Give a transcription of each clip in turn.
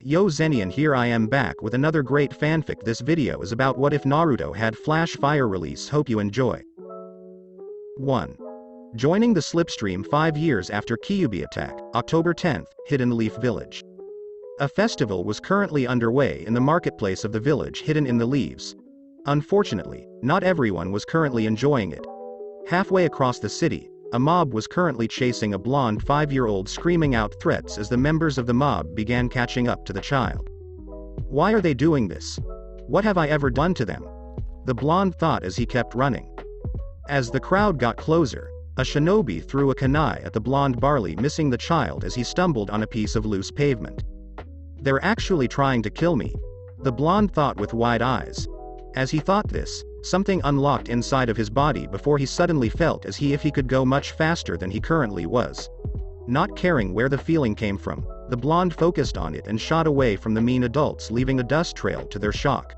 Yo Zenin, here I am back with another great fanfic. This video is about what if Naruto had flash fire release. Hope you enjoy. 1. Joining the slipstream 5 years after Kyuubi attack, October 10th, Hidden Leaf Village. A festival was currently underway in the marketplace of the village hidden in the leaves. Unfortunately, not everyone was currently enjoying it. Halfway across the city, a mob was currently chasing a blonde 5-year-old, screaming out threats as the members of the mob began catching up to the child. Why are they doing this? What have I ever done to them? The blonde thought as he kept running. As the crowd got closer, a shinobi threw a kunai at the blonde barley, missing the child as he stumbled on a piece of loose pavement. They're actually trying to kill me, the blonde thought with wide eyes. As he thought this, something unlocked inside of his body before he suddenly felt as if he could go much faster than he currently was. Not caring where the feeling came from, the blonde focused on it and shot away from the mean adults, leaving a dust trail to their shock.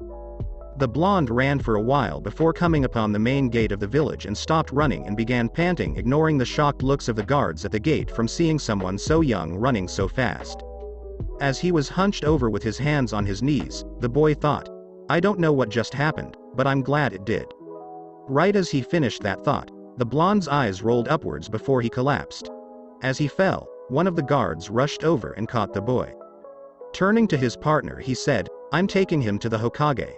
The blonde ran for a while before coming upon the main gate of the village and stopped running and began panting, ignoring the shocked looks of the guards at the gate from seeing someone so young running so fast. As he was hunched over with his hands on his knees, the boy thought, I don't know what just happened, but I'm glad it did. Right as he finished that thought, the blonde's eyes rolled upwards before he collapsed. As he fell, one of the guards rushed over and caught the boy. Turning to his partner, he said, I'm taking him to the Hokage.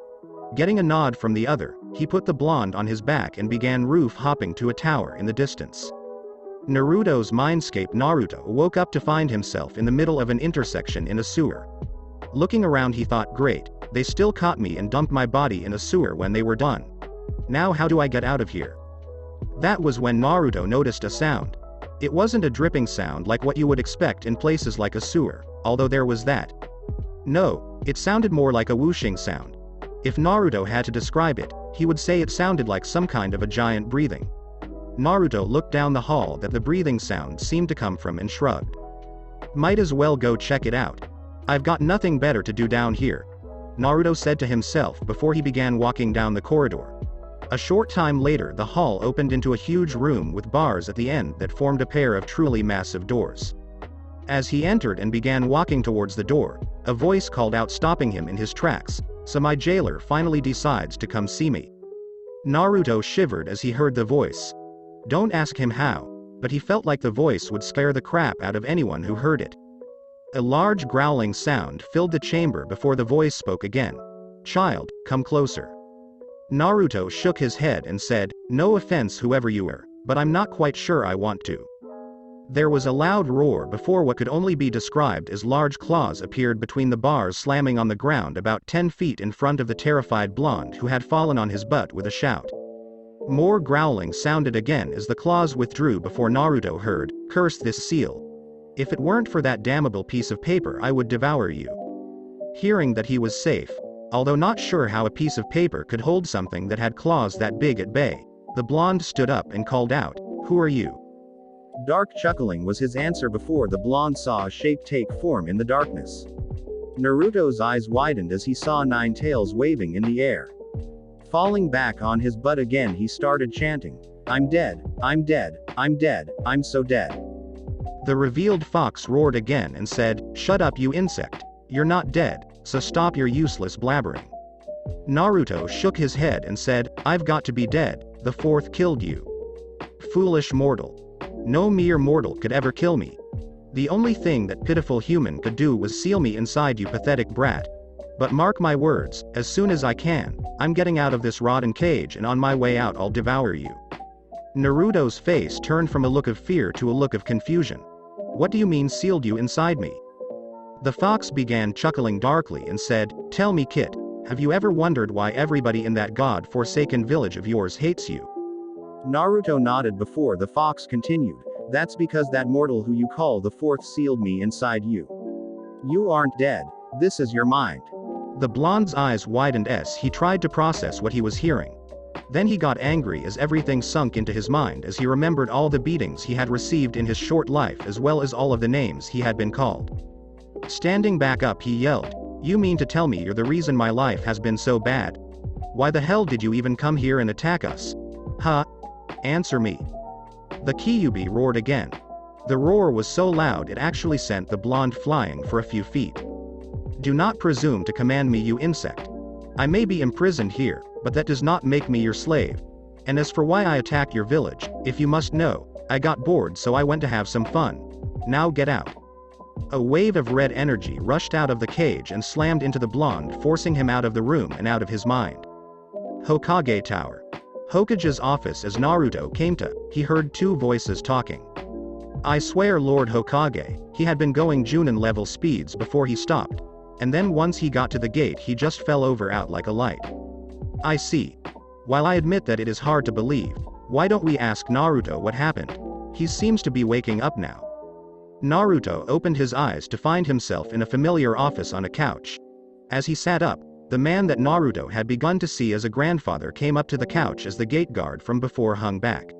Getting a nod from the other, he put the blonde on his back and began roof hopping to a tower in the distance. Naruto's mindscape. Naruto woke up to find himself in the middle of an intersection in a sewer. Looking around, he thought, great, they still caught me and dumped my body in a sewer when they were done. Now how do I get out of here? That was when Naruto noticed a sound. It wasn't a dripping sound like what you would expect in places like a sewer, although there was that. No, it sounded more like a whooshing sound. If Naruto had to describe it, he would say it sounded like some kind of a giant breathing. Naruto looked down the hall that the breathing sound seemed to come from and shrugged. Might as well go check it out. I've got nothing better to do down here, Naruto said to himself before he began walking down the corridor. A short time later, the hall opened into a huge room with bars at the end that formed a pair of truly massive doors. As he entered and began walking towards the door, a voice called out, stopping him in his tracks, so my jailer finally decides to come see me. Naruto shivered as he heard the voice. Don't ask him how, but he felt like the voice would scare the crap out of anyone who heard it. A large growling sound filled the chamber before the voice spoke again. Child, come closer. Naruto shook his head and said, no offense whoever you are, but I'm not quite sure I want to. There was a loud roar before what could only be described as large claws appeared between the bars, slamming on the ground about 10 feet in front of the terrified blonde who had fallen on his butt with a shout. More growling sounded again as the claws withdrew before Naruto heard, curse this seal. If it weren't for that damnable piece of paper, I would devour you. Hearing that he was safe, although not sure how a piece of paper could hold something that had claws that big at bay, the blonde stood up and called out, who are you? Dark chuckling was his answer before the blonde saw a shape take form in the darkness. Naruto's eyes widened as he saw 9 tails waving in the air. Falling back on his butt again, he started chanting, I'm dead, I'm dead, I'm dead, I'm so dead. The revealed fox roared again and said, shut up you insect, you're not dead, so stop your useless blabbering. Naruto shook his head and said, I've got to be dead, the 4th killed you. Foolish mortal. No mere mortal could ever kill me. The only thing that pitiful human could do was seal me inside, you pathetic brat. But mark my words, as soon as I can, I'm getting out of this rotten cage, and on my way out I'll devour you. Naruto's face turned from a look of fear to a look of confusion. What do you mean, sealed you inside me? The fox began chuckling darkly and said, tell me, kid, have you ever wondered why everybody in that god-forsaken village of yours hates you? Naruto nodded before the fox continued, that's because that mortal who you call the 4th sealed me inside you. You aren't dead, this is your mind. The blonde's eyes widened as he tried to process what he was hearing. Then he got angry as everything sunk into his mind as he remembered all the beatings he had received in his short life, as well as all of the names he had been called. Standing back up, he yelled, you mean to tell me you're the reason my life has been so bad? Why the hell did you even come here and attack us? Huh? Answer me. The Kyuubi roared again. The roar was so loud it actually sent the blonde flying for a few feet. Do not presume to command me, you insect. I may be imprisoned here, but that does not make me your slave. And as for why I attacked your village, if you must know, I got bored so I went to have some fun. Now get out." A wave of red energy rushed out of the cage and slammed into the blonde, forcing him out of the room and out of his mind. Hokage Tower. Hokage's office. As Naruto came to, he heard two voices talking. "I swear, Lord Hokage, he had been going Junin level speeds before he stopped. And then once he got to the gate he just fell over out like a light." "I see. While I admit that it is hard to believe, why don't we ask Naruto what happened? He seems to be waking up now." Naruto opened his eyes to find himself in a familiar office on a couch. As he sat up, the man that Naruto had begun to see as a grandfather came up to the couch as the gate guard from before hung back.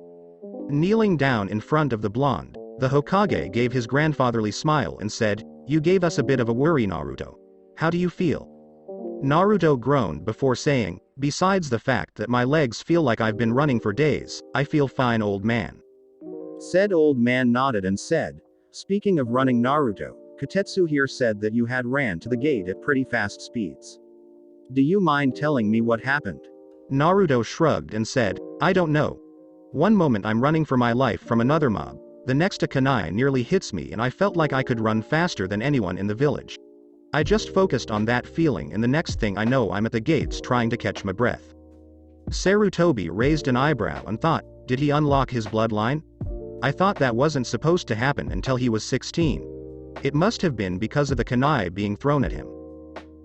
Kneeling down in front of the blonde, the Hokage gave his grandfatherly smile and said, "You gave us a bit of a worry, Naruto. How do you feel?" Naruto groaned before saying, "Besides the fact that my legs feel like I've been running for days, I feel fine, old man." Said old man nodded and said, "Speaking of running, Naruto, Kotetsu here said that you had ran to the gate at pretty fast speeds. Do you mind telling me what happened?" Naruto shrugged and said, "I don't know. One moment I'm running for my life from another mob, the next a kunai nearly hits me and I felt like I could run faster than anyone in the village. I just focused on that feeling and the next thing I know I'm at the gates trying to catch my breath." Sarutobi raised an eyebrow and thought, did he unlock his bloodline? I thought that wasn't supposed to happen until he was 16. It must have been because of the kunai being thrown at him.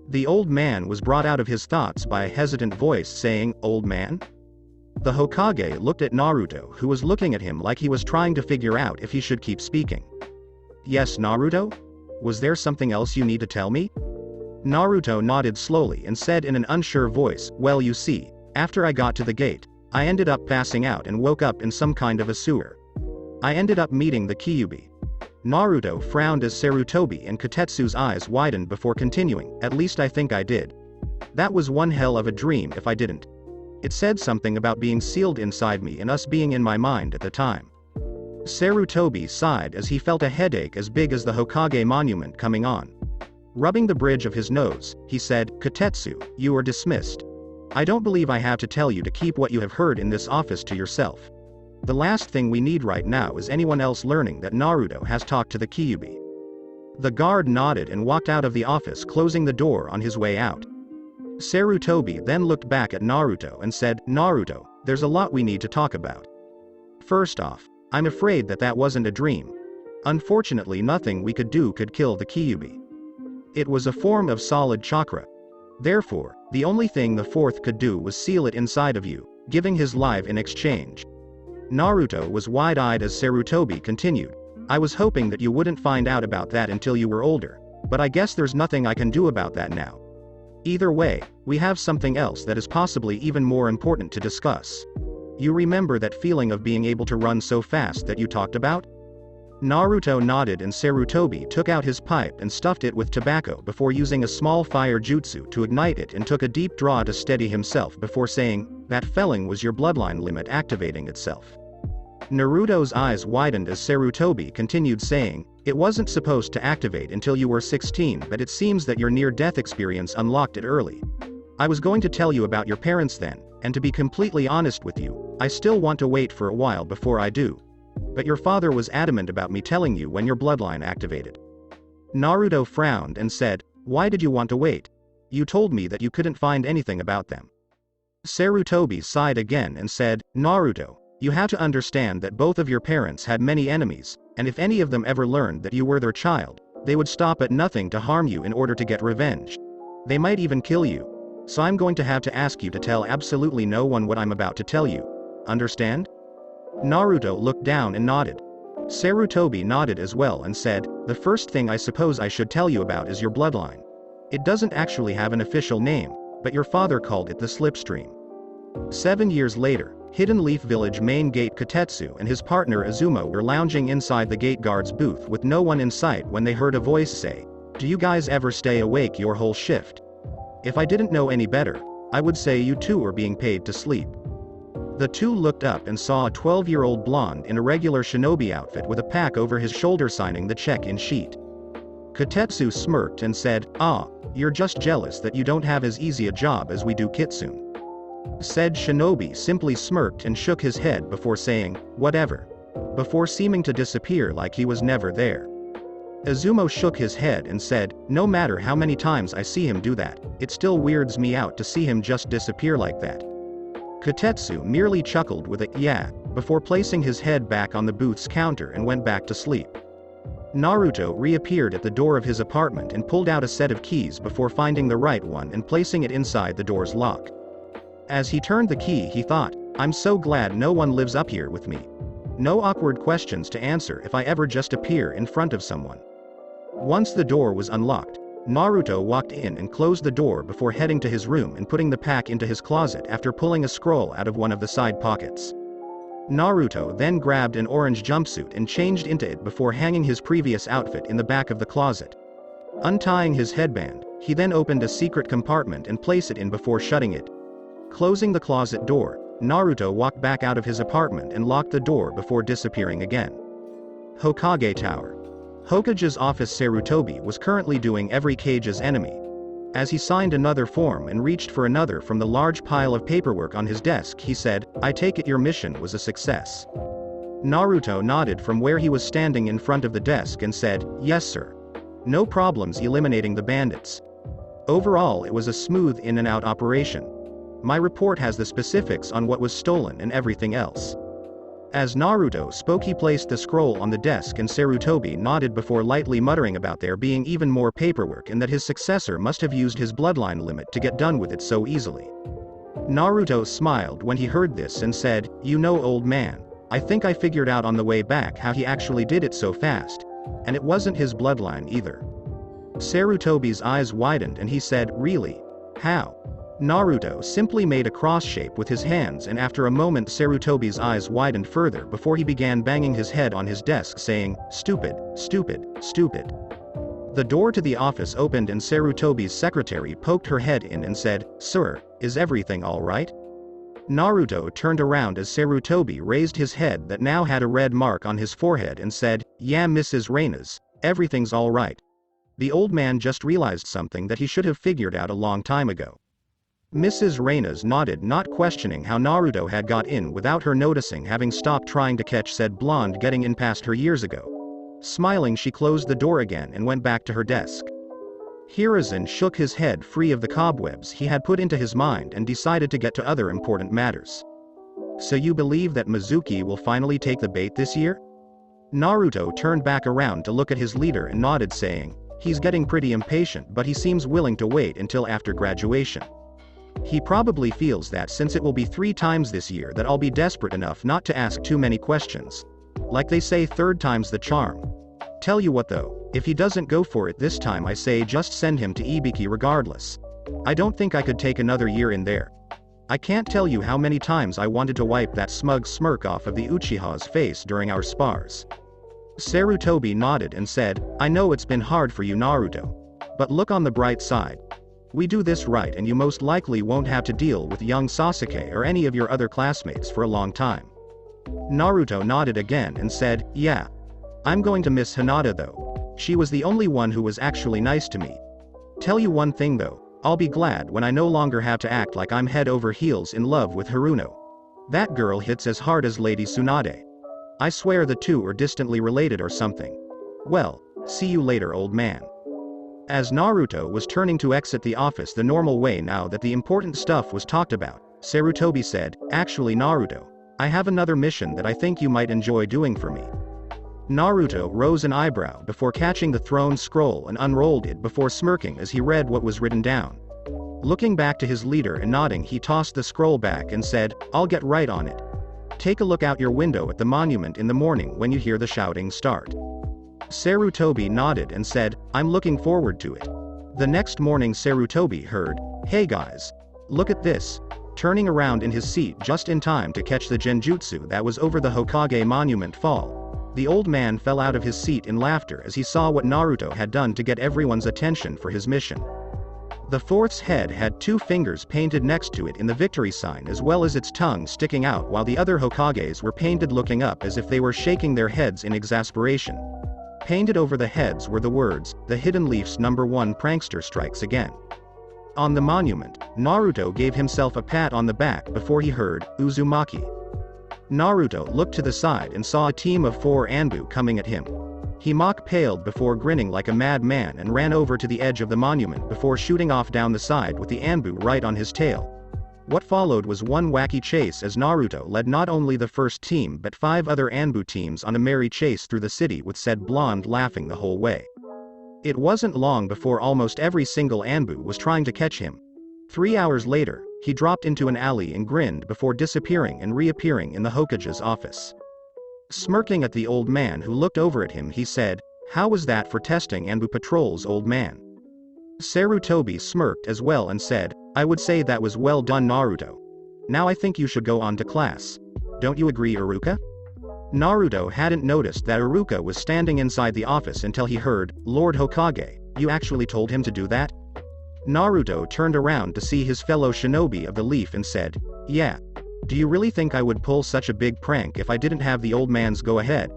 The old man was brought out of his thoughts by a hesitant voice saying, "Old man?" The Hokage looked at Naruto, who was looking at him like he was trying to figure out if he should keep speaking. "Yes, Naruto? Was there something else you need to tell me?" Naruto nodded slowly and said in an unsure voice, "Well, you see, after I got to the gate, I ended up passing out and woke up in some kind of a sewer. I ended up meeting the Kyuubi." Naruto frowned as Sarutobi and Kotetsu's eyes widened before continuing, "At least I think I did. That was one hell of a dream if I didn't. It said something about being sealed inside me and us being in my mind at the time." Sarutobi sighed as he felt a headache as big as the Hokage monument coming on. Rubbing the bridge of his nose, he said, "Kotetsu, you are dismissed. I don't believe I have to tell you to keep what you have heard in this office to yourself. The last thing we need right now is anyone else learning that Naruto has talked to the Kyuubi." The guard nodded and walked out of the office, closing the door on his way out. Sarutobi then looked back at Naruto and said, "Naruto, there's a lot we need to talk about. First off, I'm afraid that wasn't a dream. Unfortunately, nothing we could do could kill the Kyuubi. It was a form of solid chakra. Therefore, the only thing the fourth could do was seal it inside of you, giving his life in exchange." Naruto was wide-eyed as Sarutobi continued, "I was hoping that you wouldn't find out about that until you were older, but I guess there's nothing I can do about that now. Either way, we have something else that is possibly even more important to discuss. You remember that feeling of being able to run so fast that you talked about?" Naruto nodded and Sarutobi took out his pipe and stuffed it with tobacco before using a small fire jutsu to ignite it and took a deep draw to steady himself before saying, "That feeling was your bloodline limit activating itself." Naruto's eyes widened as Sarutobi continued saying, "It wasn't supposed to activate until you were 16, but it seems that your near-death experience unlocked it early. I was going to tell you about your parents then, and to be completely honest with you, I still want to wait for a while before I do. But your father was adamant about me telling you when your bloodline activated." Naruto frowned and said, "Why did you want to wait? You told me that you couldn't find anything about them." Sarutobi sighed again and said, "Naruto, you have to understand that both of your parents had many enemies, and if any of them ever learned that you were their child, they would stop at nothing to harm you in order to get revenge. They might even kill you. So I'm going to have to ask you to tell absolutely no one what I'm about to tell you. Understand?" Naruto looked down and nodded. Sarutobi nodded as well and said, "The first thing I suppose I should tell you about is your bloodline. It doesn't actually have an official name, but your father called it the slipstream." 7 years later, Hidden Leaf Village main gate. Kotetsu and his partner Azuma were lounging inside the gate guard's booth with no one in sight when they heard a voice say, "Do you guys ever stay awake your whole shift? If I didn't know any better, I would say you two are being paid to sleep." The two looked up and saw a 12-year-old blonde in a regular shinobi outfit with a pack over his shoulder signing the check-in sheet. Kotetsu smirked and said, "Ah, You're just jealous that you don't have as easy a job as we do, Kitsune. Said Shinobi simply smirked and shook his head before saying, whatever. Before seeming to disappear like he was never there. Izumo shook his head and said, no matter how many times I see him do that, it still weirds me out to see him just disappear like that. Kotetsu merely chuckled with a yeah, before placing his head back on the booth's counter and went back to sleep. Naruto reappeared at the door of his apartment and pulled out a set of keys before finding the right one and placing it inside the door's lock. As he turned the key he thought, I'm so glad no one lives up here with me. No awkward questions to answer if I ever just appear in front of someone. Once the door was unlocked, Naruto walked in and closed the door before heading to his room and putting the pack into his closet after pulling a scroll out of one of the side pockets. Naruto then grabbed an orange jumpsuit and changed into it before hanging his previous outfit in the back of the closet. Untying his headband, he then opened a secret compartment and placed it in before shutting it. Closing the closet door, Naruto walked back out of his apartment and locked the door before disappearing again. Hokage Tower. Hokage's office. Sarutobi was currently doing every Kage's enemy. As he signed another form and reached for another from the large pile of paperwork on his desk, he said, I take it your mission was a success. Naruto nodded from where he was standing in front of the desk and said, yes sir. No problems eliminating the bandits. Overall it was a smooth in and out operation. My report has the specifics on what was stolen and everything else. As Naruto spoke he placed the scroll on the desk and Sarutobi nodded before lightly muttering about there being even more paperwork and that his successor must have used his bloodline limit to get done with it so easily. Naruto smiled when he heard this and said, you know old man, I think I figured out on the way back how he actually did it so fast. And it wasn't his bloodline either. Sarutobi's eyes widened and he said, really? How? Naruto simply made a cross shape with his hands and after a moment Sarutobi's eyes widened further before he began banging his head on his desk saying, stupid, stupid, stupid. The door to the office opened and Sarutobi's secretary poked her head in and said, sir, is everything alright? Naruto turned around as Sarutobi raised his head that now had a red mark on his forehead and said, yeah Mrs. Reynas, everything's alright. The old man just realized something that he should have figured out a long time ago. Mrs. Reynas nodded, not questioning how Naruto had got in without her noticing, having stopped trying to catch said blonde getting in past her years ago. Smiling she closed the door again and went back to her desk. Hiruzen shook his head free of the cobwebs he had put into his mind and decided to get to other important matters. So you believe that Mizuki will finally take the bait this year? Naruto turned back around to look at his leader and nodded saying, he's getting pretty impatient but he seems willing to wait until after graduation. He probably feels that since it will be 3 times this year that I'll be desperate enough not to ask too many questions. Like they say, third time's the charm. Tell you what though, if he doesn't go for it this time I say just send him to Ibiki regardless. I don't think I could take another year in there. I can't tell you how many times I wanted to wipe that smug smirk off of the Uchiha's face during our spars. Sarutobi nodded and said, I know it's been hard for you Naruto. But look on the bright side. We do this right and you most likely won't have to deal with young Sasuke or any of your other classmates for a long time. Naruto nodded again and said, yeah. I'm going to miss Hinata though. She was the only one who was actually nice to me. Tell you one thing though, I'll be glad when I no longer have to act like I'm head over heels in love with Haruno. That girl hits as hard as Lady Tsunade. I swear the two are distantly related or something. Well, see you later old man. As Naruto was turning to exit the office the normal way now that the important stuff was talked about, Sarutobi said, actually Naruto, I have another mission that I think you might enjoy doing for me. Naruto rose an eyebrow before catching the thrown scroll and unrolled it before smirking as he read what was written down. Looking back to his leader and nodding he tossed the scroll back and said, I'll get right on it. Take a look out your window at the monument in the morning when you hear the shouting start. Sarutobi nodded and said, I'm looking forward to it. The next morning Sarutobi heard, hey guys. Look at this. Turning around in his seat just in time to catch the genjutsu that was over the Hokage monument fall. The old man fell out of his seat in laughter as he saw what Naruto had done to get everyone's attention for his mission. The fourth's head had 2 fingers painted next to it in the victory sign as well as its tongue sticking out while the other Hokages were painted looking up as if they were shaking their heads in exasperation. Painted over the heads were the words, "The Hidden Leaf's #1 prankster strikes again." On the monument, Naruto gave himself a pat on the back before he heard, "Uzumaki." Naruto looked to the side and saw a team of 4 Anbu coming at him. He mock-paled before grinning like a madman and ran over to the edge of the monument before shooting off down the side with the Anbu right on his tail. What followed was one wacky chase as Naruto led not only the first team but 5 other Anbu teams on a merry chase through the city with said blonde laughing the whole way. It wasn't long before almost every single Anbu was trying to catch him. 3 hours later, he dropped into an alley and grinned before disappearing and reappearing in the Hokage's office. Smirking at the old man who looked over at him, he said, "How was that for testing Anbu patrols, old man?" Sarutobi smirked as well and said, "I would say that was well done, Naruto. Now I think you should go on to class. Don't you agree, Iruka?" Naruto hadn't noticed that Iruka was standing inside the office until he heard, "Lord Hokage, you actually told him to do that?" Naruto turned around to see his fellow shinobi of the leaf and said, "Yeah. Do you really think I would pull such a big prank if I didn't have the old man's go-ahead?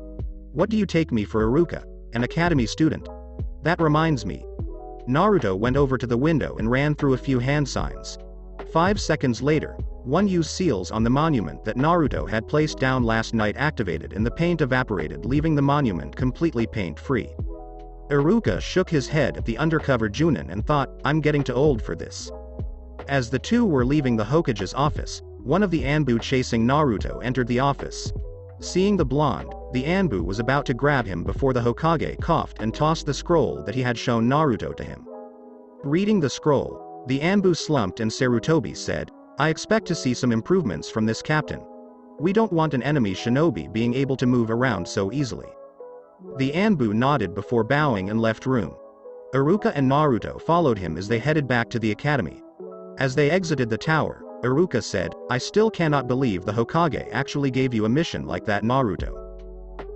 What do you take me for, Iruka, an academy student? That reminds me." Naruto went over to the window and ran through a few hand signs. 5 seconds later, one used seals on the monument that Naruto had placed down last night activated and the paint evaporated, leaving the monument completely paint-free. Iruka shook his head at the undercover Junin and thought, "I'm getting too old for this." As the two were leaving the Hokage's office, one of the Anbu chasing Naruto entered the office. Seeing the blonde, the Anbu was about to grab him before the Hokage coughed and tossed the scroll that he had shown Naruto to him. Reading the scroll, the Anbu slumped and Sarutobi said, "I expect to see some improvements from this captain. We don't want an enemy shinobi being able to move around so easily." The Anbu nodded before bowing and left room. Iruka and Naruto followed him as they headed back to the academy. As they exited the tower, Iruka said, "I still cannot believe the Hokage actually gave you a mission like that, Naruto."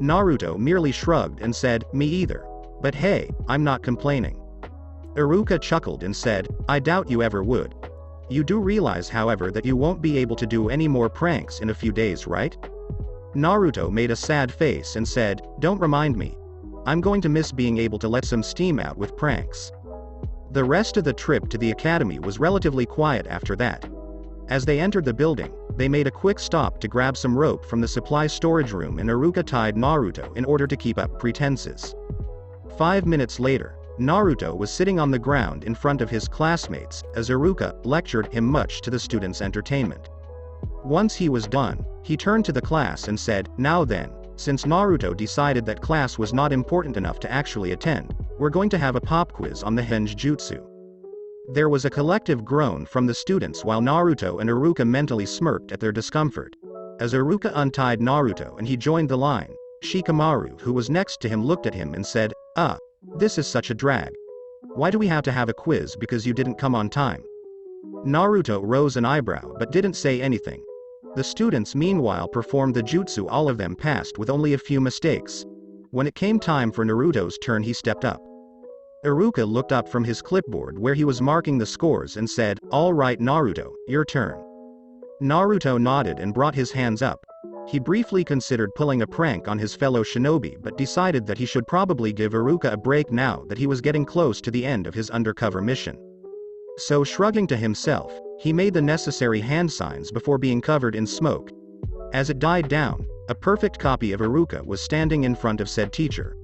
Naruto merely shrugged and said, "Me either. But hey, I'm not complaining." Iruka chuckled and said, "I doubt you ever would. You do realize, however, that you won't be able to do any more pranks in a few days, right?" Naruto made a sad face and said, "Don't remind me. I'm going to miss being able to let some steam out with pranks." The rest of the trip to the academy was relatively quiet after that. As they entered the building, they made a quick stop to grab some rope from the supply storage room and Iruka tied Naruto in order to keep up pretenses. 5 minutes later, Naruto was sitting on the ground in front of his classmates, as Iruka lectured him much to the students' entertainment. Once he was done, he turned to the class and said, "Now then, since Naruto decided that class was not important enough to actually attend, we're going to have a pop quiz on the Henge Jutsu." There was a collective groan from the students while Naruto and Iruka mentally smirked at their discomfort. As Iruka untied Naruto and he joined the line, Shikamaru, who was next to him, looked at him and said, This is such a drag. Why do we have to have a quiz because you didn't come on time?" Naruto rose an eyebrow but didn't say anything. The students meanwhile performed the jutsu. All of them passed with only a few mistakes. When it came time for Naruto's turn, he stepped up. Iruka looked up from his clipboard where he was marking the scores and said, "All right, Naruto, your turn." Naruto nodded and brought his hands up. He briefly considered pulling a prank on his fellow shinobi but decided that he should probably give Iruka a break now that he was getting close to the end of his undercover mission. So shrugging to himself, he made the necessary hand signs before being covered in smoke. As it died down, a perfect copy of Iruka was standing in front of said teacher.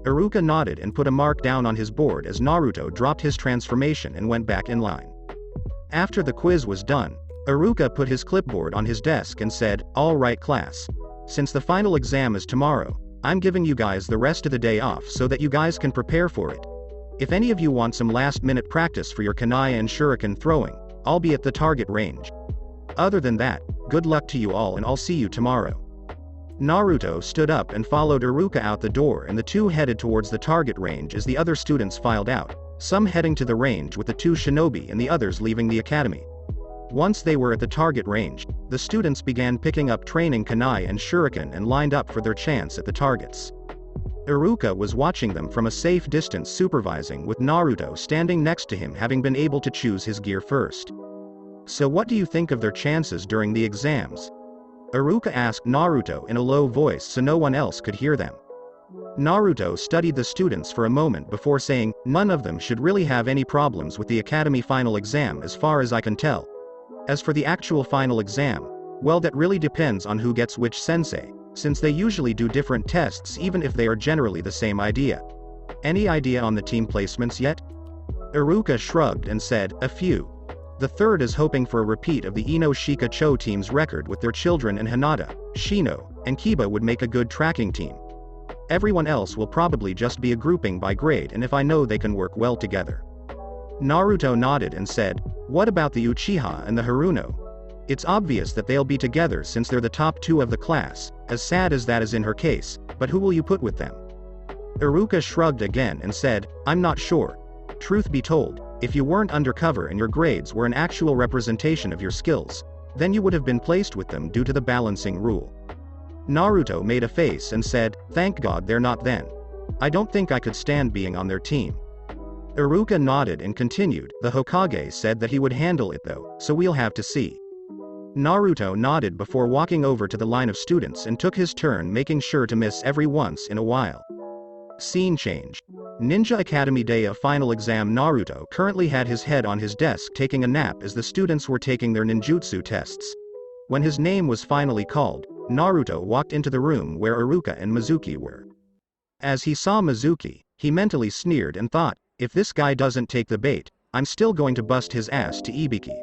Iruka nodded and put a mark down on his board as Naruto dropped his transformation and went back in line. After the quiz was done, Iruka put his clipboard on his desk and said, "All right, class. Since the final exam is tomorrow, I'm giving you guys the rest of the day off so that you guys can prepare for it. If any of you want some last-minute practice for your kunai and shuriken throwing, I'll be at the target range. Other than that, good luck to you all and I'll see you tomorrow." Naruto stood up and followed Iruka out the door, and the two headed towards the target range as the other students filed out, some heading to the range with the two shinobi and the others leaving the academy. Once they were at the target range, the students began picking up training kunai and shuriken and lined up for their chance at the targets. Iruka was watching them from a safe distance, supervising, with Naruto standing next to him, having been able to choose his gear first. "So what do you think of their chances during the exams?" Iruka asked Naruto in a low voice so no one else could hear them. Naruto studied the students for a moment before saying, none of them should really have any problems with the academy final exam as far as I can tell. As for the actual final exam, well, that really depends on who gets which sensei, since they usually do different tests even if they are generally the same idea. Any idea on the team placements yet? Iruka shrugged and said, a few. The third is hoping for a repeat of the Ino Shika Cho team's record with their children, and Hanada, Shino, and Kiba would make a good tracking team. Everyone else will probably just be a grouping by grade, and if I know they can work well together. Naruto nodded and said, what about the Uchiha and the Haruno? It's obvious that they'll be together since they're the top two of the class, as sad as that is in her case, but who will you put with them? Iruka shrugged again and said, I'm not sure. Truth be told, if you weren't undercover and your grades were an actual representation of your skills, then you would have been placed with them due to the balancing rule. Naruto made a face and said, thank God they're not then. I don't think I could stand being on their team. Iruka nodded and continued, the Hokage said that he would handle it though, so we'll have to see. Naruto nodded before walking over to the line of students and took his turn, making sure to miss every once in a while. Scene change. Ninja Academy day of final exam. Naruto currently had his head on his desk taking a nap as the students were taking their ninjutsu tests. When his name was finally called, Naruto walked into the room where Iruka and Mizuki were. As he saw Mizuki, he mentally sneered and thought, if this guy doesn't take the bait, I'm still going to bust his ass to Ibiki.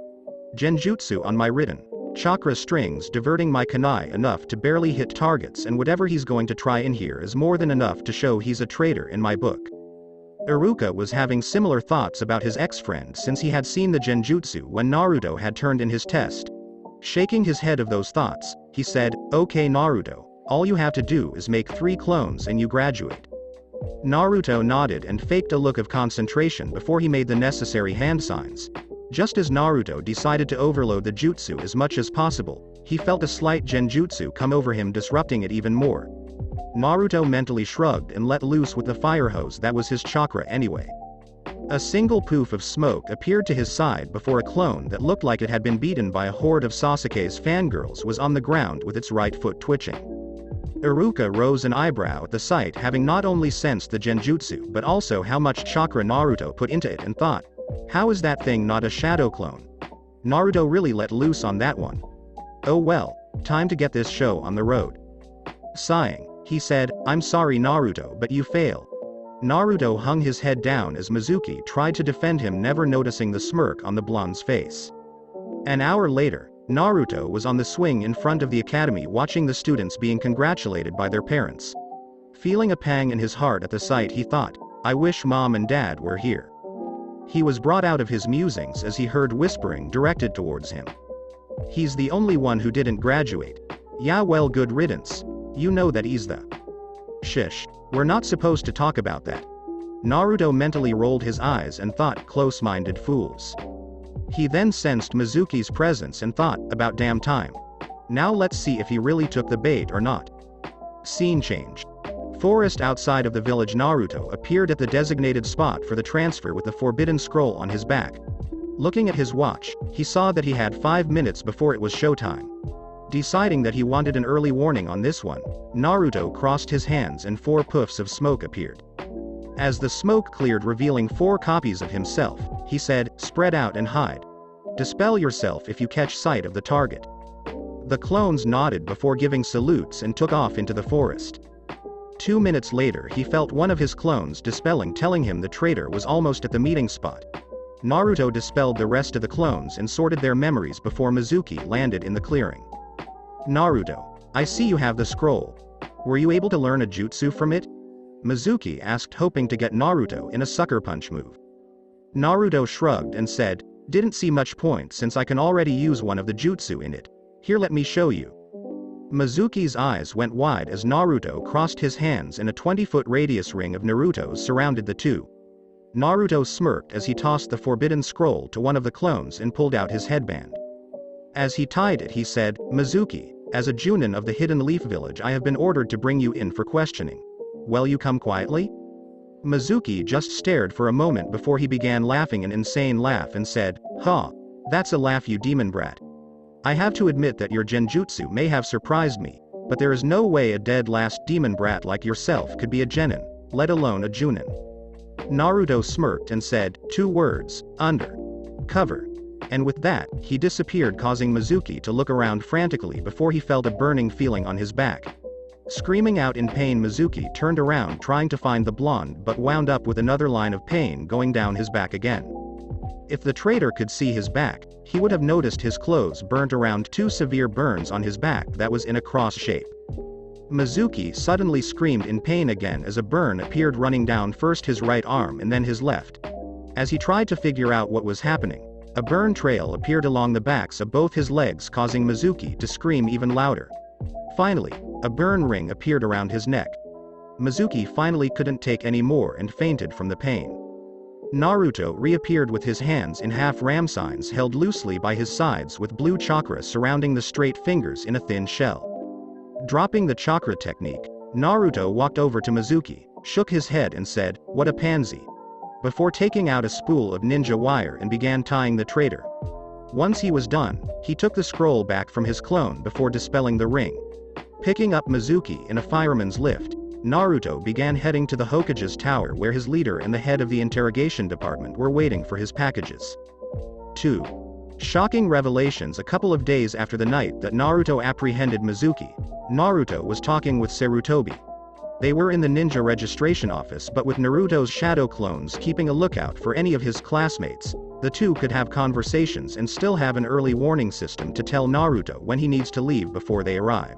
Genjutsu on my written chakra strings, diverting my kunai enough to barely hit targets, and whatever he's going to try in here is more than enough to show he's a traitor in my book. Iruka was having similar thoughts about his ex-friend since he had seen the genjutsu when Naruto had turned in his test. Shaking his head of those thoughts, he said, okay Naruto, all you have to do is make 3 clones and you graduate. Naruto nodded and faked a look of concentration before he made the necessary hand signs. Just as Naruto decided to overload the jutsu as much as possible, he felt a slight genjutsu come over him, disrupting it even more. Naruto mentally shrugged and let loose with the fire hose that was his chakra anyway. A single poof of smoke appeared to his side before a clone that looked like it had been beaten by a horde of Sasuke's fangirls was on the ground with its right foot twitching. Iruka rose an eyebrow at the sight, having not only sensed the genjutsu but also how much chakra Naruto put into it, and thought, how is that thing not a shadow clone? Naruto really let loose on that one. Oh well, time to get this show on the road. Sighing, he said, I'm sorry Naruto, but you fail. Naruto hung his head down as Mizuki tried to defend him, never noticing the smirk on the blonde's face. An hour later, Naruto was on the swing in front of the academy watching the students being congratulated by their parents. Feeling a pang in his heart at the sight, he thought, I wish mom and dad were here. He was brought out of his musings as he heard whispering directed towards him. He's the only one who didn't graduate. Yeah well, good riddance. You know that he's the... Shish. We're not supposed to talk about that. Naruto mentally rolled his eyes and thought, close-minded fools. He then sensed Mizuki's presence and thought, about damn time. Now let's see if he really took the bait or not. Scene change. Forest outside of the village. Naruto appeared at the designated spot for the transfer with the forbidden scroll on his back. Looking at his watch, he saw that he had 5 minutes before it was showtime. Deciding that he wanted an early warning on this one, Naruto crossed his hands and 4 puffs of smoke appeared. As the smoke cleared, revealing 4 copies of himself, he said, spread out and hide. Dispel yourself if you catch sight of the target. The clones nodded before giving salutes and took off into the forest. 2 minutes later, he felt one of his clones dispelling, telling him the traitor was almost at the meeting spot. Naruto dispelled the rest of the clones and sorted their memories before Mizuki landed in the clearing. Naruto, I see you have the scroll. Were you able to learn a jutsu from it? Mizuki asked, hoping to get Naruto in a sucker punch move. Naruto shrugged and said, didn't see much point since I can already use one of the jutsu in it. Here, let me show you. Mizuki's eyes went wide as Naruto crossed his hands and a 20-foot radius ring of Naruto's surrounded the two. Naruto smirked as he tossed the forbidden scroll to one of the clones and pulled out his headband. As he tied it, he said, Mizuki, as a Junin of the Hidden Leaf Village, I have been ordered to bring you in for questioning. Will you come quietly? Mizuki just stared for a moment before he began laughing an insane laugh and said, ha, that's a laugh, you demon brat. I have to admit that your genjutsu may have surprised me. But there is no way a dead last demon brat like yourself could be a genin, let alone a junin. Naruto smirked and said, 2 words, under. Cover. And with that, he disappeared, causing Mizuki to look around frantically before he felt a burning feeling on his back. Screaming out in pain, Mizuki turned around trying to find the blonde but wound up with another line of pain going down his back again. If the traitor could see his back, he would have noticed his clothes burnt around 2 severe burns on his back that was in a cross shape. Mizuki suddenly screamed in pain again as a burn appeared running down first his right arm and then his left. As he tried to figure out what was happening, a burn trail appeared along the backs of both his legs, causing Mizuki to scream even louder. Finally, a burn ring appeared around his neck. Mizuki finally couldn't take any more and fainted from the pain. Naruto reappeared with his hands in half ram signs held loosely by his sides with blue chakra surrounding the straight fingers in a thin shell. Dropping the chakra technique, Naruto walked over to Mizuki, shook his head and said, "What a pansy," before taking out a spool of ninja wire and began tying the traitor. Once he was done, he took the scroll back from his clone before dispelling the ring. Picking up Mizuki in a fireman's lift, Naruto began heading to the Hokage's tower where his leader and the head of the interrogation department were waiting for his packages. 2. Shocking revelations. A couple of days after the night that Naruto apprehended Mizuki, Naruto was talking with Sarutobi. They were in the ninja registration office, but with Naruto's shadow clones keeping a lookout for any of his classmates, the two could have conversations and still have an early warning system to tell Naruto when he needs to leave before they arrive.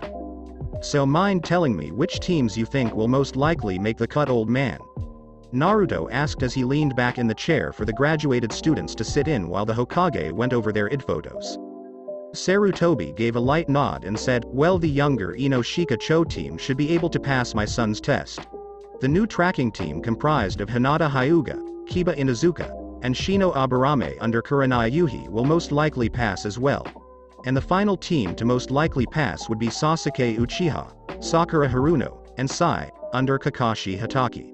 "So mind telling me which teams you think will most likely make the cut, old man?" Naruto asked as he leaned back in the chair for the graduated students to sit in while the Hokage went over their id photos. Sarutobi gave a light nod and said, "Well, the younger Inoshika Cho team should be able to pass my son's test. The new tracking team comprised of Hinata Hyuga, Kiba Inuzuka, and Shino Aburame under Kurenai Yuhi will most likely pass as well. And the final team to most likely pass would be Sasuke Uchiha, Sakura Haruno, and Sai, under Kakashi Hatake."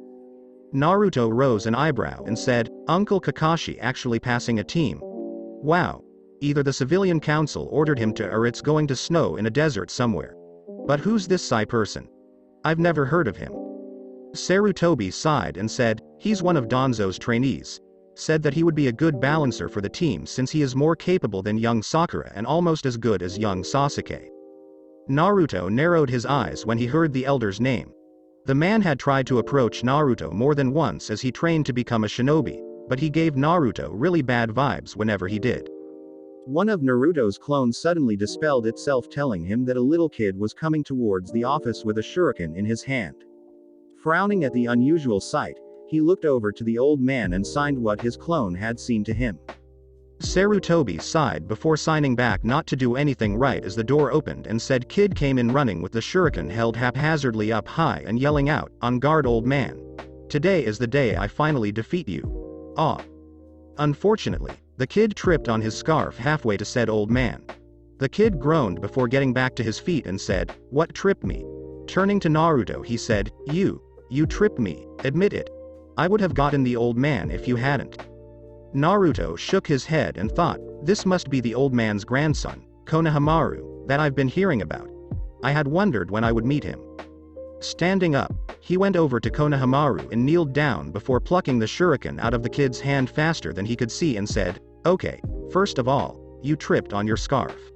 Naruto rose an eyebrow and said, "Uncle Kakashi actually passing a team? Wow. Either the civilian council ordered him to or it's going to snow in a desert somewhere. But who's this Sai person? I've never heard of him." Sarutobi sighed and said, "He's one of Danzo's trainees. Said that he would be a good balancer for the team since he is more capable than young Sakura and almost as good as young Sasuke." Naruto narrowed his eyes when he heard the elder's name. The man had tried to approach Naruto more than once as he trained to become a shinobi, but he gave Naruto really bad vibes whenever he did. One of Naruto's clones suddenly dispelled itself, telling him that a little kid was coming towards the office with a shuriken in his hand. Frowning at the unusual sight, he looked over to the old man and signed what his clone had seen to him. Sarutobi sighed before signing back not to do anything right as the door opened and said kid came in running with the shuriken held haphazardly up high and yelling out, "On guard, old man. Today is the day I finally defeat you. Ah." Unfortunately, the kid tripped on his scarf halfway to said old man. The kid groaned before getting back to his feet and said, "What tripped me?" Turning to Naruto he said, You tripped me, admit it. I would have gotten the old man if you hadn't." Naruto shook his head and thought, this must be the old man's grandson, Konohamaru, that I've been hearing about. I had wondered when I would meet him. Standing up, he went over to Konohamaru and kneeled down before plucking the shuriken out of the kid's hand faster than he could see and said, "Okay, first of all, you tripped on your scarf.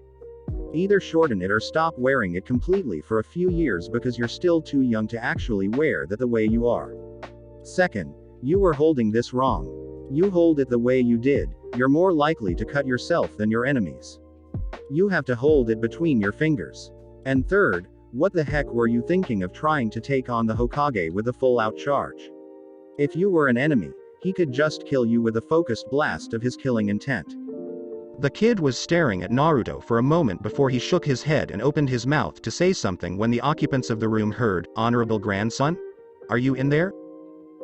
Either shorten it or stop wearing it completely for a few years because you're still too young to actually wear that the way you are. Second, you were holding this wrong. You hold it the way you did, you're more likely to cut yourself than your enemies. You have to hold it between your fingers. And third, what the heck were you thinking of trying to take on the Hokage with a full-out charge? If you were an enemy, he could just kill you with a focused blast of his killing intent." The kid was staring at Naruto for a moment before he shook his head and opened his mouth to say something when the occupants of the room heard, "Honorable grandson? Are you in there?"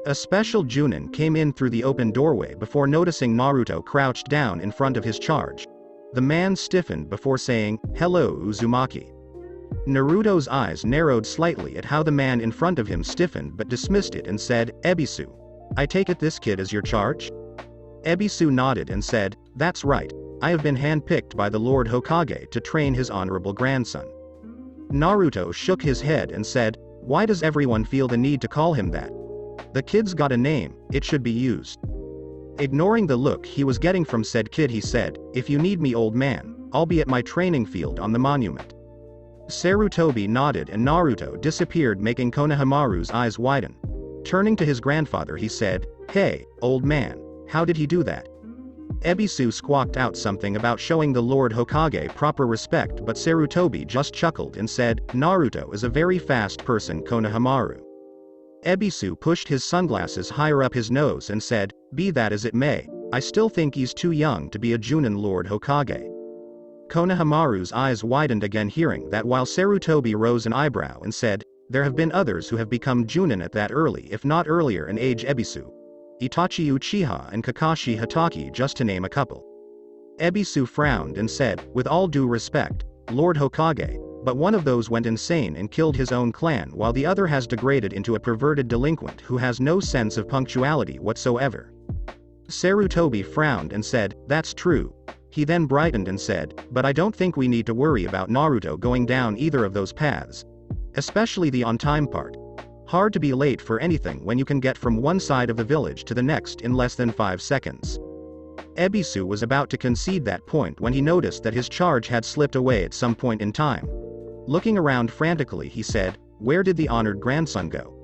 A special Junin came in through the open doorway before noticing Naruto crouched down in front of his charge. The man stiffened before saying, "Hello, Uzumaki." Naruto's eyes narrowed slightly at how the man in front of him stiffened but dismissed it and said, "Ebisu. I take it this kid is your charge?" Ebisu nodded and said, "That's right. I have been handpicked by the Lord Hokage to train his honorable grandson." Naruto shook his head and said, "Why does everyone feel the need to call him that? The kid's got a name, it should be used." Ignoring the look he was getting from said kid, he said, "If you need me, old man, I'll be at my training field on the monument." Sarutobi nodded and Naruto disappeared, making Konohamaru's eyes widen. Turning to his grandfather, he said, "Hey, old man, how did he do that?" Ebisu squawked out something about showing the Lord Hokage proper respect, but Sarutobi just chuckled and said, "Naruto is a very fast person, Konohamaru." Ebisu pushed his sunglasses higher up his nose and said, "Be that as it may, I still think he's too young to be a Junin Lord Hokage." Konohamaru's eyes widened again hearing that, while Sarutobi rose an eyebrow and said, "There have been others who have become Junin at that early, if not earlier in age, Ebisu. Itachi Uchiha and Kakashi Hatake, just to name a couple." Ebisu frowned and said, "With all due respect, Lord Hokage, but one of those went insane and killed his own clan, while the other has degraded into a perverted delinquent who has no sense of punctuality whatsoever." Sarutobi frowned and said, "That's true." He then brightened and said, "But I don't think we need to worry about Naruto going down either of those paths. Especially the on-time part. Hard to be late for anything when you can get from one side of the village to the next in less than 5 seconds. Ebisu was about to concede that point when he noticed that his charge had slipped away at some point in time. Looking around frantically, he said, "Where did the honored grandson go?"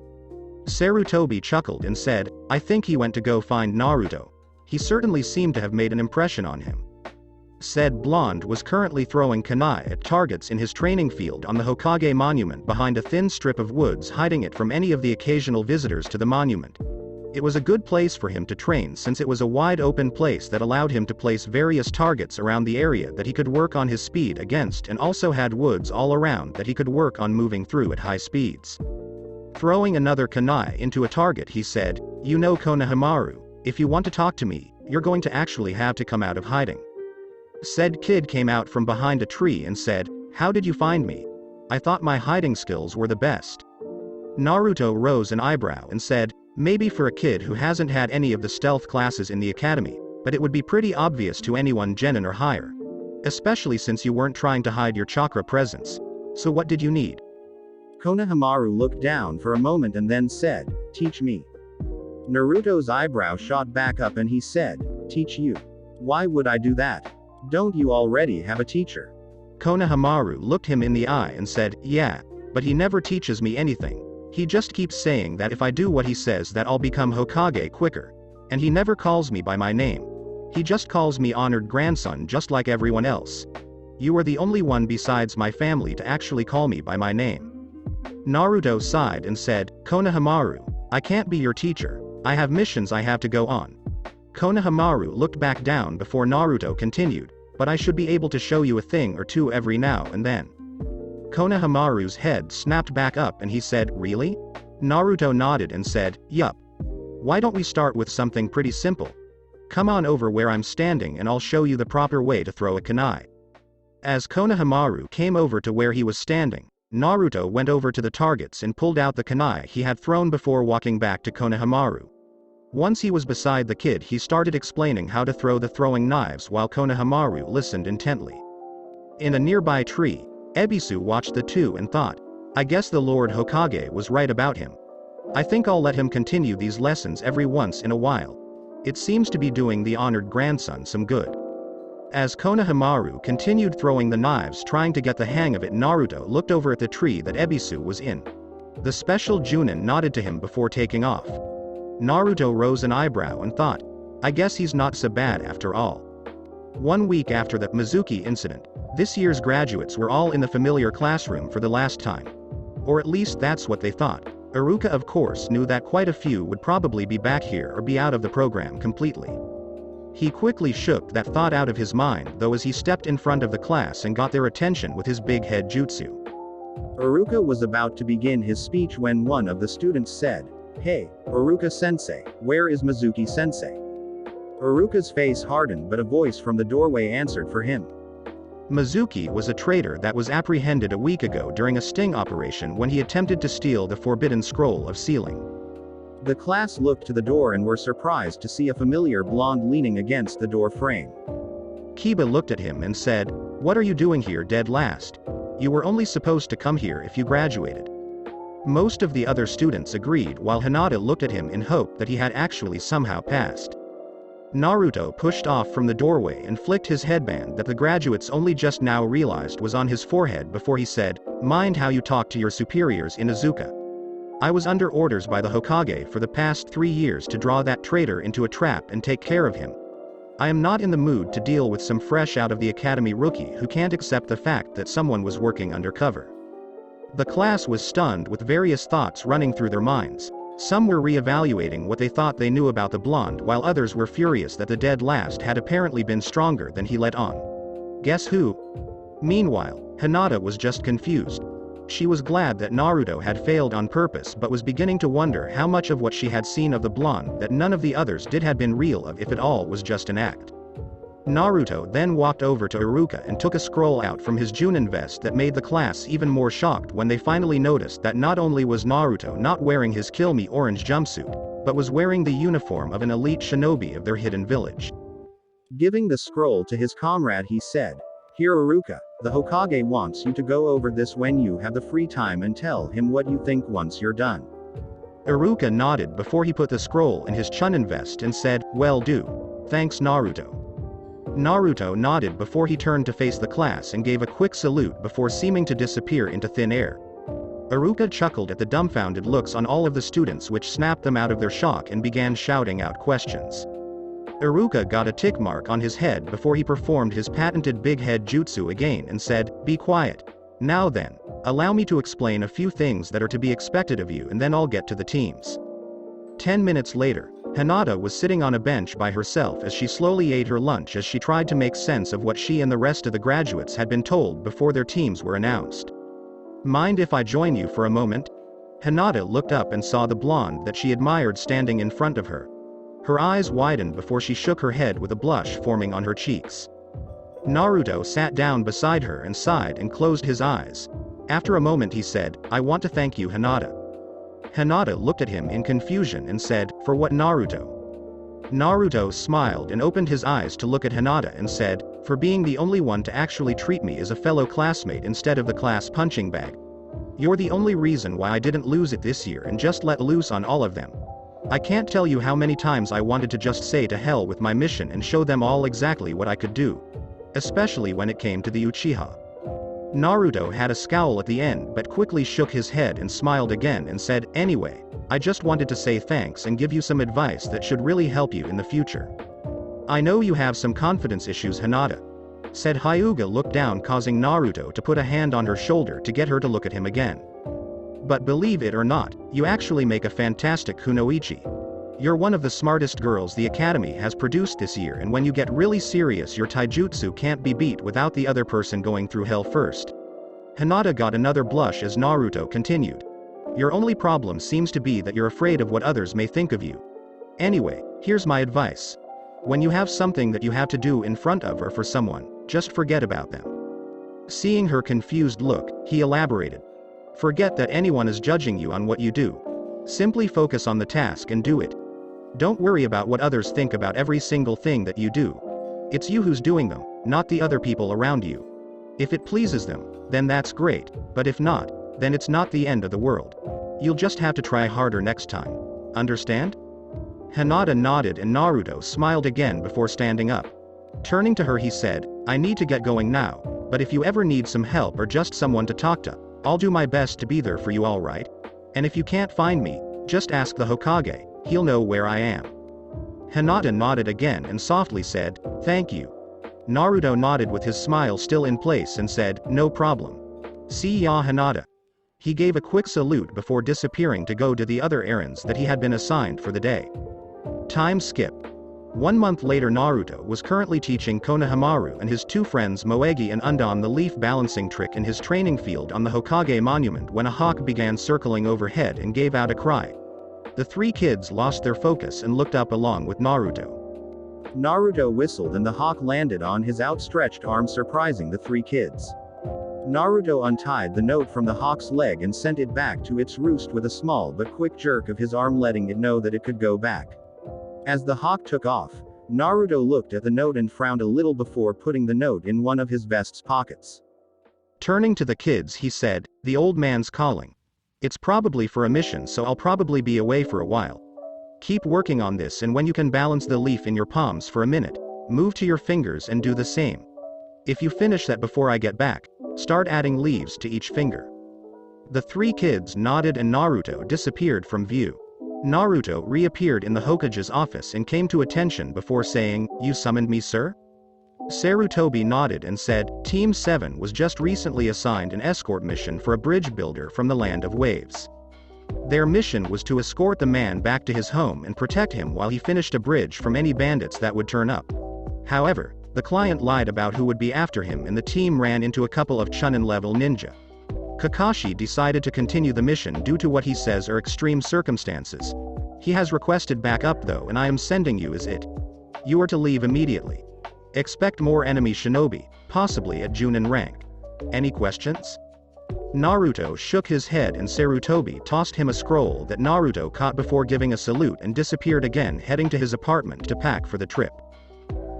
Sarutobi chuckled and said, "I think he went to go find Naruto. He certainly seemed to have made an impression on him." Said blonde was currently throwing kunai at targets in his training field on the Hokage monument behind a thin strip of woods, hiding it from any of the occasional visitors to the monument. It was a good place for him to train since it was a wide open place that allowed him to place various targets around the area that he could work on his speed against, and also had woods all around that he could work on moving through at high speeds. Throwing another kunai into a target, he said, "You know, Konohamaru, if you want to talk to me, you're going to actually have to come out of hiding." Said kid came out from behind a tree and said, "How did you find me? I thought my hiding skills were the best." Naruto rose an eyebrow and said, "Maybe for a kid who hasn't had any of the stealth classes in the academy, but it would be pretty obvious to anyone Genin or higher. Especially since you weren't trying to hide your chakra presence. So what did you need?" Konohamaru looked down for a moment and then said, "Teach me." Naruto's eyebrow shot back up and he said, "Teach you? Why would I do that? Don't you already have a teacher?" Konohamaru looked him in the eye and said, "Yeah, but he never teaches me anything. He just keeps saying that if I do what he says that I'll become Hokage quicker. And he never calls me by my name. He just calls me honored grandson just like everyone else. You are the only one besides my family to actually call me by my name." Naruto sighed and said, "Konohamaru, I can't be your teacher. I have missions I have to go on." Konohamaru looked back down before Naruto continued, "But I should be able to show you a thing or two every now and then." Konohamaru's head snapped back up and he said, "Really?" Naruto nodded and said, "Yup. Why don't we start with something pretty simple? Come on over where I'm standing and I'll show you the proper way to throw a kunai." As Konohamaru came over to where he was standing, Naruto went over to the targets and pulled out the kunai he had thrown before walking back to Konohamaru. Once he was beside the kid, he started explaining how to throw the throwing knives while Konohamaru listened intently. In a nearby tree, Ebisu watched the two and thought, "I guess the Lord Hokage was right about him. I think I'll let him continue these lessons every once in a while. It seems to be doing the honored grandson some good." As Konohamaru continued throwing the knives trying to get the hang of it, Naruto looked over at the tree that Ebisu was in. The special Junin nodded to him before taking off. Naruto rose an eyebrow and thought, "I guess he's not so bad after all." 1 week after the Mizuki incident, this year's graduates were all in the familiar classroom for the last time. Or at least that's what they thought. Iruka of course knew that quite a few would probably be back here or be out of the program completely. He quickly shook that thought out of his mind though as he stepped in front of the class and got their attention with his big head jutsu. Iruka was about to begin his speech when one of the students said, "Hey, Iruka-sensei, where is Mizuki-sensei?" Iruka's face hardened, but a voice from the doorway answered for him. Mizuki was a traitor that was apprehended a week ago during a sting operation when he attempted to steal the forbidden scroll of sealing. The class looked to the door and were surprised to see a familiar blonde leaning against the door frame. Kiba looked at him and said, "What are you doing here, dead last? You were only supposed to come here if you graduated. Most of the other students agreed while Hinata looked at him in hope that he had actually somehow passed. Naruto pushed off from the doorway and flicked his headband that the graduates only just now realized was on his forehead before he said, "Mind how you talk to your superiors in Izuka. I was under orders by the Hokage for the past 3 years to draw that traitor into a trap and take care of him. I am not in the mood to deal with some fresh out of the academy rookie who can't accept the fact that someone was working undercover." The class was stunned with various thoughts running through their minds. Some were re-evaluating what they thought they knew about the blonde while others were furious that the dead last had apparently been stronger than he let on. Guess who? Meanwhile, Hinata was just confused. She was glad that Naruto had failed on purpose but was beginning to wonder how much of what she had seen of the blonde that none of the others did had been real of if it all was just an act. Naruto then walked over to Iruka and took a scroll out from his Junin vest that made the class even more shocked when they finally noticed that not only was Naruto not wearing his Kill Me orange jumpsuit, but was wearing the uniform of an elite shinobi of their hidden village. Giving the scroll to his comrade, he said, "Here, Iruka, the Hokage wants you to go over this when you have the free time and tell him what you think once you're done." Iruka nodded before he put the scroll in his Chunin vest and said, "Well do. Thanks, Naruto." Naruto nodded before he turned to face the class and gave a quick salute before seeming to disappear into thin air. Iruka chuckled at the dumbfounded looks on all of the students, which snapped them out of their shock and began shouting out questions. Iruka got a tick mark on his head before he performed his patented big head jutsu again and said, "Be quiet. Now then, allow me to explain a few things that are to be expected of you and then I'll get to the teams." 10 minutes later, Hinata was sitting on a bench by herself as she slowly ate her lunch as she tried to make sense of what she and the rest of the graduates had been told before their teams were announced. "Mind if I join you for a moment?" Hinata looked up and saw the blonde that she admired standing in front of her. Her eyes widened before she shook her head with a blush forming on her cheeks. Naruto sat down beside her and sighed and closed his eyes. After a moment he said, "I want to thank you, Hinata." Hinata looked at him in confusion and said, "For what, Naruto?" Naruto smiled and opened his eyes to look at Hinata and said, "For being the only one to actually treat me as a fellow classmate instead of the class punching bag. You're the only reason why I didn't lose it this year and just let loose on all of them. I can't tell you how many times I wanted to just say to hell with my mission and show them all exactly what I could do. Especially when it came to the Uchiha." Naruto had a scowl at the end but quickly shook his head and smiled again and said, "Anyway, I just wanted to say thanks and give you some advice that should really help you in the future. I know you have some confidence issues, Hinata," said Hyuga looked down, causing Naruto to put a hand on her shoulder to get her to look at him again. "But believe it or not, you actually make a fantastic kunoichi. You're one of the smartest girls the academy has produced this year, and when you get really serious your taijutsu can't be beat without the other person going through hell first." Hinata got another blush as Naruto continued. "Your only problem seems to be that you're afraid of what others may think of you. Anyway, here's my advice. When you have something that you have to do in front of or for someone, just forget about them." Seeing her confused look, he elaborated. "Forget that anyone is judging you on what you do. Simply focus on the task and do it. Don't worry about what others think about every single thing that you do. It's you who's doing them, not the other people around you. If it pleases them, then that's great, but if not, then it's not the end of the world. You'll just have to try harder next time. Understand?" Hinata nodded and Naruto smiled again before standing up. Turning to her he said, "I need to get going now, but if you ever need some help or just someone to talk to, I'll do my best to be there for you, all right? And if you can't find me, just ask the Hokage, he'll know where I am." Hinata nodded again and softly said, "Thank you." Naruto nodded with his smile still in place and said, "No problem. See ya, Hinata." He gave a quick salute before disappearing to go to the other errands that he had been assigned for the day. Time skip. 1 month later, Naruto was currently teaching Konohamaru and his 2 friends Moegi and Undan the leaf balancing trick in his training field on the Hokage monument when a hawk began circling overhead and gave out a cry. The 3 kids lost their focus and looked up along with Naruto. Naruto whistled and the hawk landed on his outstretched arm, surprising the 3 kids. Naruto untied the note from the hawk's leg and sent it back to its roost with a small but quick jerk of his arm, letting it know that it could go back. As the hawk took off, Naruto looked at the note and frowned a little before putting the note in one of his vest's pockets. Turning to the kids he said, "The old man's calling. It's probably for a mission, so I'll probably be away for a while. Keep working on this, and when you can balance the leaf in your palms for a minute, move to your fingers and do the same. If you finish that before I get back, start adding leaves to each finger." The three kids nodded and Naruto disappeared from view. Naruto reappeared in the Hokage's office and came to attention before saying, "You summoned me, sir?" Sarutobi nodded and said, "Team 7 was just recently assigned an escort mission for a bridge builder from the Land of Waves. Their mission was to escort the man back to his home and protect him while he finished a bridge from any bandits that would turn up. However, the client lied about who would be after him and the team ran into a couple of Chunin-level ninja. Kakashi decided to continue the mission due to what he says are extreme circumstances. He has requested backup though, and I am sending you as it. You are to leave immediately. Expect more enemy shinobi, possibly at Junin rank. Any questions?" Naruto shook his head and Sarutobi tossed him a scroll that Naruto caught before giving a salute and disappeared again, heading to his apartment to pack for the trip.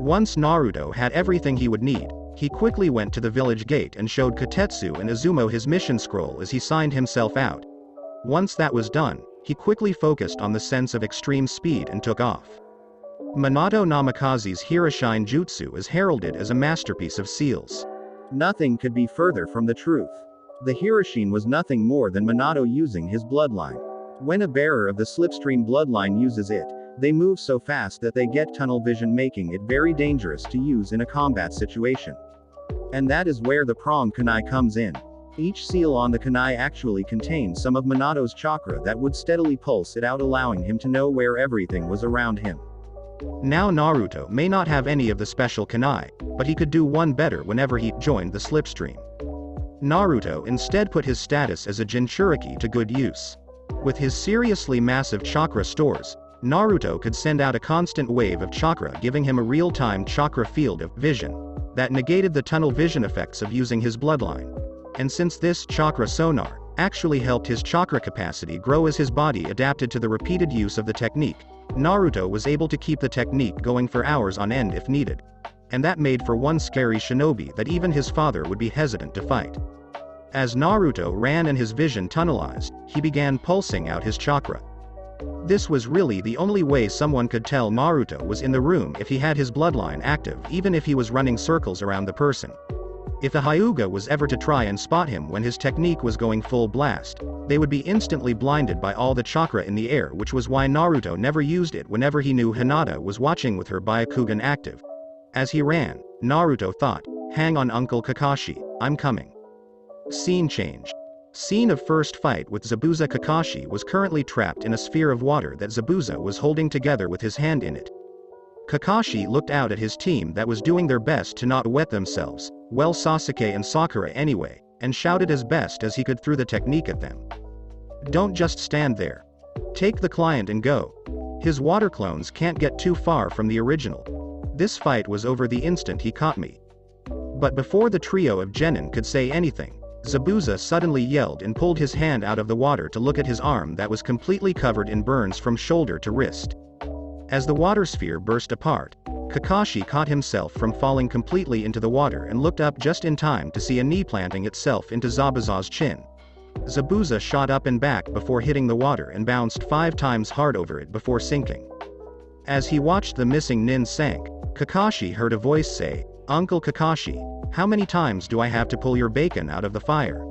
Once Naruto had everything he would need, he quickly went to the village gate and showed Kotetsu and Izumo his mission scroll as he signed himself out. Once that was done, he quickly focused on the sense of extreme speed and took off. Minato Namikaze's Hirashine Jutsu is heralded as a masterpiece of seals. Nothing could be further from the truth. The Hirashine was nothing more than Minato using his bloodline. When a bearer of the slipstream bloodline uses it, they move so fast that they get tunnel vision, making it very dangerous to use in a combat situation. And that is where the prong kunai comes in. Each seal on the kunai actually contains some of Minato's chakra that would steadily pulse it out, allowing him to know where everything was around him. Now Naruto may not have any of the special kunai, but he could do one better whenever he joined the slipstream. Naruto instead put his status as a Jinchuriki to good use. With his seriously massive chakra stores, Naruto could send out a constant wave of chakra, giving him a real-time chakra field of vision that negated the tunnel vision effects of using his bloodline. And since this chakra sonar actually helped his chakra capacity grow as his body adapted to the repeated use of the technique, Naruto was able to keep the technique going for hours on end if needed. And that made for one scary shinobi that even his father would be hesitant to fight. As Naruto ran and his vision tunnelized, he began pulsing out his chakra. This was really the only way someone could tell Naruto was in the room if he had his bloodline active, even if he was running circles around the person. If a Hyuga was ever to try and spot him when his technique was going full blast, they would be instantly blinded by all the chakra in the air, which was why Naruto never used it whenever he knew Hinata was watching with her Byakugan active. As he ran, Naruto thought, "Hang on Uncle Kakashi, I'm coming." Scene change. Scene of first fight with Zabuza. Kakashi was currently trapped in a sphere of water that Zabuza was holding together with his hand in it. Kakashi looked out at his team that was doing their best to not wet themselves, well, Sasuke and Sakura anyway, and shouted as best as he could through the technique at them. "Don't just stand there. Take the client and go. His water clones can't get too far from the original." This fight was over the instant he caught me. But before the trio of genin could say anything, Zabuza suddenly yelled and pulled his hand out of the water to look at his arm that was completely covered in burns from shoulder to wrist. As the water sphere burst apart, Kakashi caught himself from falling completely into the water and looked up just in time to see a knee planting itself into Zabuza's chin. Zabuza shot up and back before hitting the water and bounced 5 times hard over it before sinking. As he watched the missing nin sank, Kakashi heard a voice say, "Uncle Kakashi, how many times do I have to pull your bacon out of the fire?"